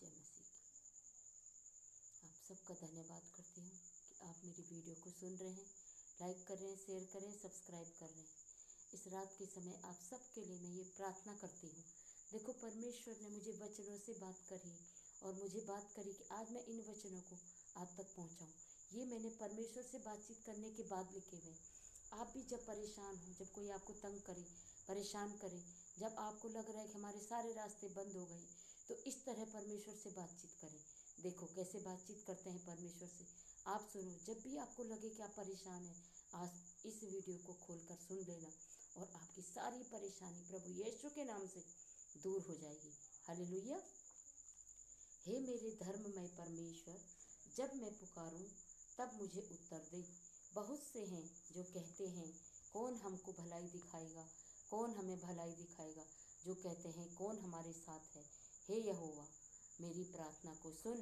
जय मसीह की। आप सबका धन्यवाद करती हूँ कि आप मेरी वीडियो को सुन रहे हैं, लाइक कर रहे हैं, शेयर कर रहे हैं, सब्सक्राइब कर रहे हैं। इस रात के समय आप सबके लिए मैं ये प्रार्थना करती हूँ। देखो, परमेश्वर ने मुझे वचनों से बात करी और मुझे बात करी कि आज मैं इन वचनों को आप तक पहुँचाऊँ। ये मैंने परमेश्वर से बातचीत करने के बाद लिखे हुए। आप भी जब परेशान हो, जब कोई आपको तंग करे, परेशान करे, जब आपको लग रहा है कि हमारे सारे रास्ते बंद हो गए, तो इस तरह परमेश्वर से बातचीत करें। देखो कैसे बातचीत करते हैं परमेश्वर से। आप सुनो, जब भी आपको लगे कि आप परेशान हैं, आज इस वीडियो को खोलकर सुन लेना और आपकी सारी परेशानी प्रभु यीशु के नाम से दूर हो जाएगी। हालेलुया। हे मेरे धर्ममय परमेश्वर, जब मैं पुकारूं तब मुझे उत्तर दे। बहुत से हैं जो कहते हैं, कौन हमको भलाई दिखाएगा, कौन हमें भलाई दिखाएगा। जो कहते हैं, कौन हमारे साथ है। हे यहोवा, मेरी प्रार्थना को सुन,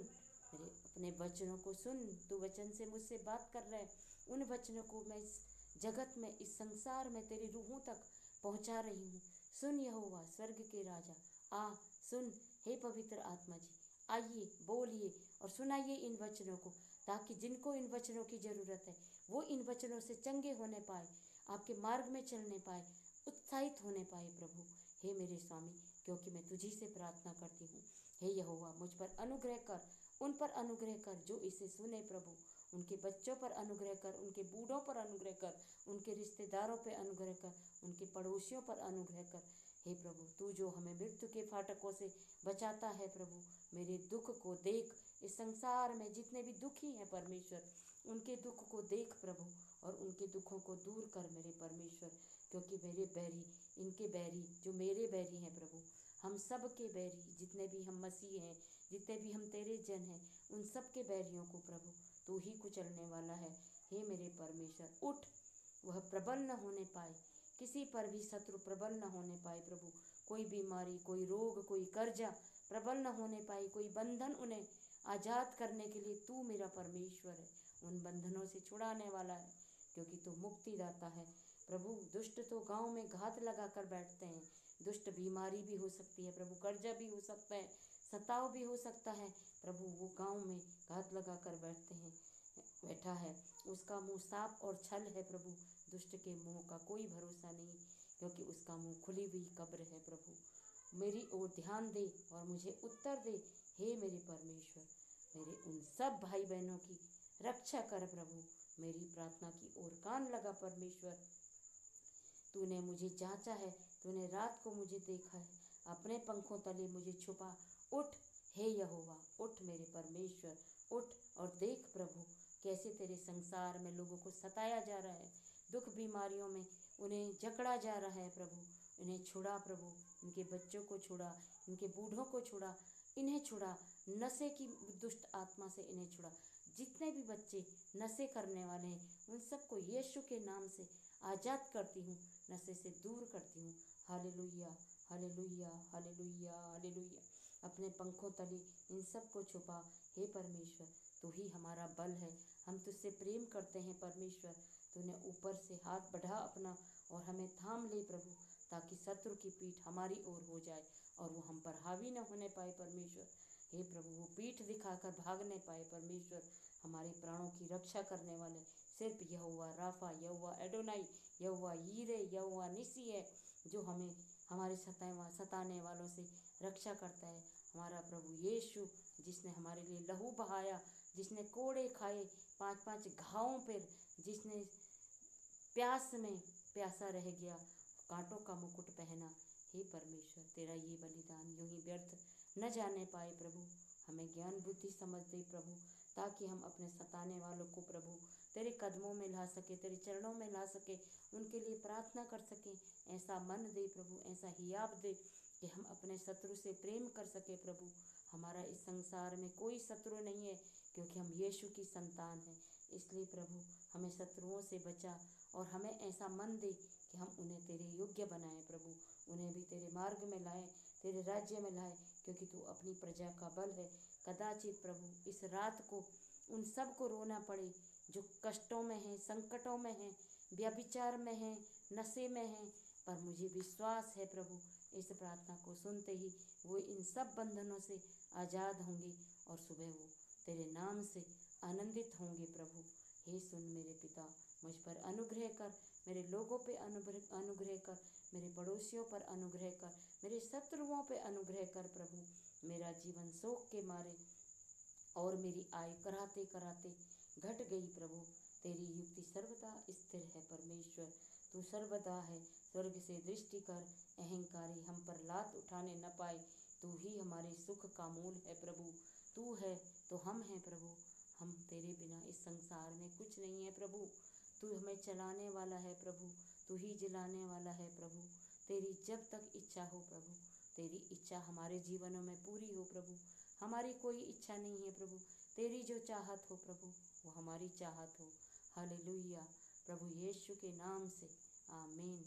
मेरे अपने वचनों को सुन। तू वचन से मुझसे बात कर रहा है। उन वचनों को मैं इस जगत में, इस संसार में तेरी रूहों तक पहुंचा रही हूँ। सुन यहोवा, स्वर्ग के राजा, आ सुन। हे पवित्र आत्मा जी, आइए, बोलिए और सुनाइए इन वचनों को, ताकि जिनको इन वचनों की ज़रूरत है वो इन वचनों से चंगे होने पाए, आपके मार्ग में चलने पाए, उत्साहित होने पाए। प्रभु हे मेरे स्वामी, क्योंकि मैं तुझी से प्रार्थना करती हूँ। हे यहोवा, मुझ पर अनुग्रह कर, उन पर अनुग्रह कर जो इसे सुने। प्रभु उनके बच्चों पर अनुग्रह कर, उनके बूढ़ों पर अनुग्रह कर, उनके रिश्तेदारों पर अनुग्रह कर, उनके पड़ोसियों पर अनुग्रह कर। हे प्रभु, तू जो हमें मृत्यु के फाटकों से बचाता है, प्रभु मेरे दुख को देख। इस संसार में जितने भी दुखी हैं परमेश्वर, उनके दुख को देख प्रभु, और उनके दुखों को दूर कर मेरे परमेश्वर। क्योंकि मेरे बैरी, इनके बैरी जो मेरे बैरी हैं प्रभु, हम सब के बैरी, जितने भी हम मसीह हैं, जितने भी हम तेरे जन हैं, उन सब के बैरियों को प्रभु तू ही कुचलने वाला है। हे मेरे परमेश्वर, उठ, वह प्रबल न होने पाए, किसी पर भी शत्रु प्रबल न होने पाए। प्रभु कोई बीमारी, कोई रोग, कोई कर्जा प्रबल न होने पाए, कोई बंधन उन्हें आज़ाद करने के लिए तू मेरा परमेश्वर है, उन बंधनों से छुड़ाने वाला है, क्योंकि तू मुक्तिदाता है। प्रभु दुष्ट तो गांव में घात लगा कर बैठते हैं। दुष्ट बीमारी भी हो सकती है प्रभु, कर्जा भी हो सकता है, सताव भी हो सकता है। प्रभु वो गांव में घात लगा कर बैठा है, उसका मुंह साफ और छल है। प्रभु दुष्ट के मुंह का कोई भरोसा नहीं, क्योंकि उसका मुंह खुली हुई कब्र है। प्रभु मेरी ओर ध्यान दे और मुझे उत्तर दे। हे मेरे परमेश्वर, मेरे उन सब भाई बहनों की रक्षा कर। प्रभु मेरी प्रार्थना की ओर कान लगा परमेश्वर। तूने मुझे जांचा है, तूने रात को मुझे देखा है, अपने पंखों तले मुझे छुपा। उठ हे यहोवा, उठ मेरे परमेश्वर, उठ और देख प्रभु, कैसे तेरे संसार में लोगों को सताया जा रहा है, दुख बीमारियों में उन्हें जकड़ा जा रहा है। प्रभु इन्हें छुड़ा, प्रभु इनके बच्चों को छुड़ा, इनके बूढ़ों को छुड़ा, इन्हें छुड़ा, नशे की दुष्ट आत्मा से इन्हें छुड़ा। जितने भी बच्चे नशे करने वाले हैं, उन सबको यीशु के नाम से आज़ाद करती हूँ, नशे से दूर करती हूँ। Hallelujah, hallelujah, hallelujah, hallelujah. अपने पंखों तले इन सब को छुपा। हे परमेश्वर, तू ही हमारा बल है, हम तुझसे प्रेम करते हैं परमेश्वर। तूने ऊपर से हाथ बढ़ा अपना और हमें थाम ले प्रभु, ताकि शत्रु की पीठ हमारी ओर हो जाए और वो हम पर हावी न होने पाए परमेश्वर। हे प्रभु, वो पीठ दिखाकर भाग नहीं पाए परमेश्वर। हमारे प्राणों की रक्षा करने वाले सिर्फ यहोवा राफा, यहोवा एडोनाई, यहोवा यीरे, यहोवा निसी है, जो हमें हमारे सताने वालों से रक्षा करता है। हमारा प्रभु यीशु, जिसने हमारे लिए लहू बहाया, जिसने कोड़े खाए 5-5 घावों पर, जिसने प्यास में प्यासा रह गया, कांटों का मुकुट पहना। हे परमेश्वर, तेरा ये बलिदान यूं ही व्यर्थ न जाने पाए प्रभु। हमें ज्ञान बुद्धि समझ दे प्रभु, ताकि हम अपने सताने वालों को प्रभु तेरे कदमों में ला सके, तेरे चरणों में ला सके, उनके लिए प्रार्थना कर सकें। ऐसा मन दे प्रभु, ऐसा हियाब दे कि हम अपने शत्रु से प्रेम कर सके। प्रभु हमारा इस संसार में कोई शत्रु नहीं है, क्योंकि हम यीशु की संतान हैं। इसलिए प्रभु हमें शत्रुओं से बचा और हमें ऐसा मन दे कि हम उन्हें तेरे योग्य बनाएं प्रभु, उन्हें भी तेरे मार्ग में लाएं, तेरे राज्य में लाएं, क्योंकि तू अपनी प्रजा का बल है। कदाचित प्रभु इस रात को उन सब को रोना पड़े जो कष्टों में हैं, संकटों में हैं, व्यभिचार में हैं, नशे में हैं, पर मुझे विश्वास है प्रभु इस प्रार्थना को सुनते ही वो इन सब बंधनों से आज़ाद होंगे और सुबह वो तेरे नाम से आनंदित होंगे। प्रभु हे सुन मेरे पिता, मुझ पर अनुग्रह कर, मेरे लोगों पे अनुग्रह कर, मेरे पड़ोसियों पर अनुग्रह कर, मेरे शत्रुओं पे अनुग्रह कर। प्रभु मेरा जीवन शोक के मारे और मेरी आयु कराते कराते घट गई। प्रभु तेरी युक्ति सर्वदा स्थिर है। परमेश्वर तू सर्वदा है। स्वर्ग से दृष्टि कर, अहंकारी हम पर लात उठाने न पाए। तू ही हमारे सुख का मूल है। प्रभु तू है तो हम हैं। प्रभु हम तेरे बिना इस संसार में कुछ नहीं है। प्रभु तू हमें चलाने वाला है। प्रभु तू ही जिलाने वाला है। प्रभु तेरी जब तक इच्छा हो, प्रभु तेरी इच्छा हमारे जीवनों में पूरी हो। प्रभु हमारी कोई इच्छा नहीं है। प्रभु तेरी जो चाहत हो प्रभु वो हमारी चाहत हो। हालेलुया। प्रभु यीशु के नाम से आमीन।